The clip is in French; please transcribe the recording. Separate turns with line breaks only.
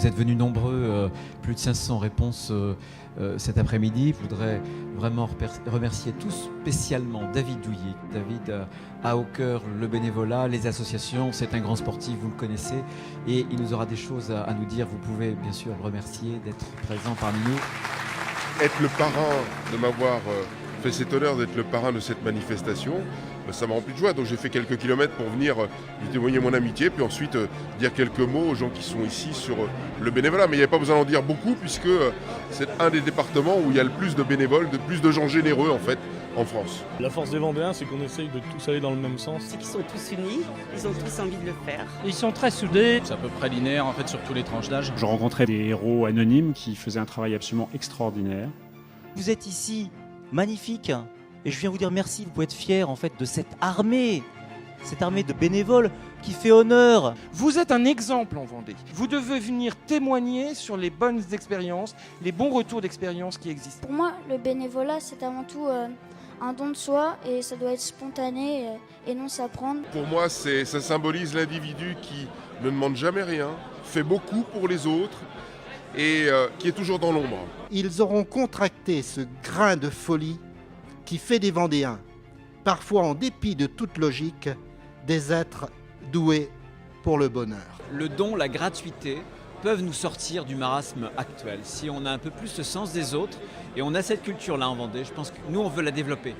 Vous êtes venus nombreux, plus de 500 réponses cet après-midi. Je voudrais vraiment remercier tout spécialement David Douillet. David a au cœur le bénévolat, les associations. C'est un grand sportif, vous le connaissez. Et il nous aura des choses à nous dire. Vous pouvez bien sûr le remercier d'être présent parmi nous.
Être le parrain, de m'avoir fait cet honneur d'être le parrain de cette manifestation, ça m'a rempli de joie. Donc j'ai fait quelques kilomètres pour venir lui témoigner mon amitié, puis ensuite dire quelques mots aux gens qui sont ici sur le bénévolat. Mais il n'y a pas besoin d'en dire beaucoup, puisque c'est un des départements où il y a le plus de bénévoles, de plus de gens généreux en fait, en France.
La force des Vendéens, c'est qu'on essaye de tous aller dans le même sens.
C'est qu'ils sont tous unis, ils ont tous envie de le faire.
Ils sont très soudés.
C'est à peu près linéaire en fait sur tous les tranches d'âge.
Je rencontrais des héros anonymes qui faisaient un travail absolument extraordinaire.
Vous êtes ici, magnifique, et je viens vous dire merci, vous pouvez être fiers en fait de cette armée de bénévoles qui fait honneur.
Vous êtes un exemple en Vendée. Vous devez venir témoigner sur les bonnes expériences, les bons retours d'expérience qui existent.
Pour moi, le bénévolat, c'est avant tout un don de soi et ça doit être spontané et non s'apprendre.
Pour moi, ça symbolise l'individu qui ne demande jamais rien, fait beaucoup pour les autres et qui est toujours dans l'ombre.
Ils auront contracté ce grain de folie qui fait des Vendéens, parfois en dépit de toute logique, des êtres doués pour le bonheur.
Le don, la gratuité peuvent nous sortir du marasme actuel. Si on a un peu plus le sens des autres, et on a cette culture-là en Vendée, je pense que nous, on veut la développer.